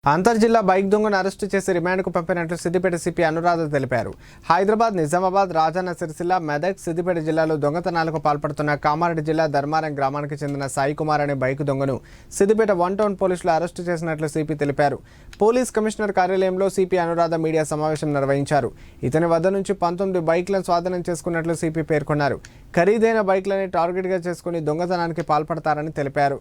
అంతర్జిల్లా bike దొంగను arrest చేసి రిమాండ్కు పంపినట్లు సిద్దిపేట సిపి అనురాధ తెలిపారు. హైదరాబాద్, నిజామాబాద్, రాజన్న సిరిసిల్ల, మెదక్, సిద్దిపేట జిల్లాలో దొంగతనాలకు పాల్పడుతున్న కామారెడ్డి జిల్లా ధర్మారం గ్రామానికి చెందిన సాయి కుమార్ అనే బైక్ దొంగను సిద్దిపేట 1 టౌన్ పోలీసులు అరెస్టు చేసినట్లు సిపి తెలిపారు. పోలీస్ కమిషనర్ కార్యాలయంలో సిపి అనురాధ మీడియా సమావేశం నిర్వహించారు. ఇతని వద్ద నుంచి 19 బైక్లను స్వాధీనం చేసుకున్నట్లు సిపి పేర్కొన్నారు. ఖరీదైన బైక్లని టార్గెట్గా చేసుకుని దొంగతనానికి పాల్పడతారని తెలిపారు.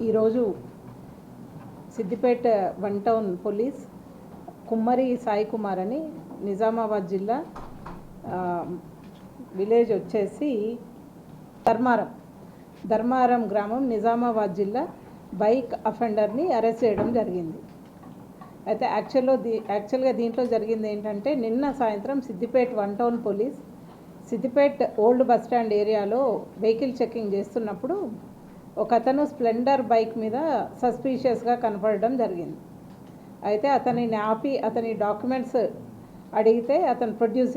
ఈరోజు సిద్దిపేట 1 టౌన్ పోలీస్ కుమ్మరి సాయి కుమార్ అని నిజామాబాద్ జిల్లా విలేజ్ వచ్చేసి ధర్మారం గ్రామం నిజామాబాద్ జిల్లా బైక్ అఫెండర్ని అరెస్ట్ చేయడం జరిగింది. అయితే యాక్చువల్గా దీంట్లో జరిగింది ఏంటంటే నిన్న సాయంత్రం Siddipet 1 town police Siddipet old bus stand ఏరియాలో వెహికల్ చెకింగ్ చేస్తున్నప్పుడు ఒక అతను స్ప్లెండర్ బైక్ మీద సస్పీషియస్గా కనపడడం జరిగింది. అయితే అతనిని ఆపి అతని డాక్యుమెంట్స్ అడిగితే అతను ప్రొడ్యూస్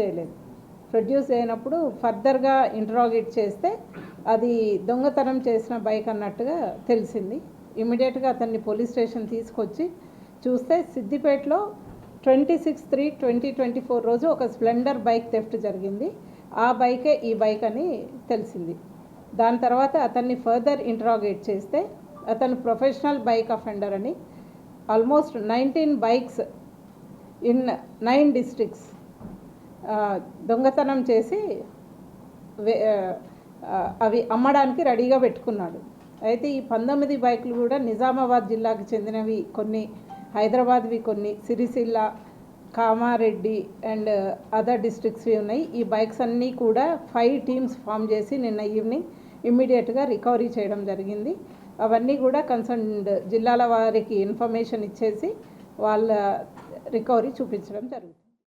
చేయనప్పుడు ఫర్దర్గా ఇంటరాగేట్ చేస్తే అది దొంగతనం చేసిన బైక్ అన్నట్టుగా తెలిసింది. ఇమీడియట్గా అతన్ని పోలీస్ స్టేషన్ తీసుకొచ్చి చూస్తే సిద్దిపేటలో 26/3/2024 రోజు ఒక స్ప్లెండర్ బైక్ థెఫ్ట్ జరిగింది. ఆ బైకే ఈ బైక్ అని తెలిసింది. దాని తర్వాత అతన్ని ఫర్దర్ ఇంటరాగేట్ చేస్తే అతను ప్రొఫెషనల్ బైక్ అఫెండర్ అని ఆల్మోస్ట్ 19 బైక్స్ ఇన్ 9 డిస్ట్రిక్ట్స్ దొంగతనం చేసి అవి అమ్మడానికి రెడీగా పెట్టుకున్నాడు. అయితే ఈ 19 బైకులు కూడా నిజామాబాద్ జిల్లాకు చెందినవి, కొన్ని హైదరాబాద్వి, కొన్ని సిరిసిల్ల, కామారెడ్డి అండ్ అదర్ డిస్ట్రిక్ట్స్వి ఉన్నాయి. ఈ బైక్స్ అన్నీ కూడా 5 టీమ్స్ ఫామ్ చేసి నిన్న ఈవినింగ్ ఇమ్మీడియట్గా రికవరీ చేయడం జరిగింది. అవన్నీ కూడా కన్సర్న్డ్ జిల్లాల వారికి ఇన్ఫర్మేషన్ ఇచ్చేసి వాళ్ళ రికవరీ చూపించడం జరుగుతుంది.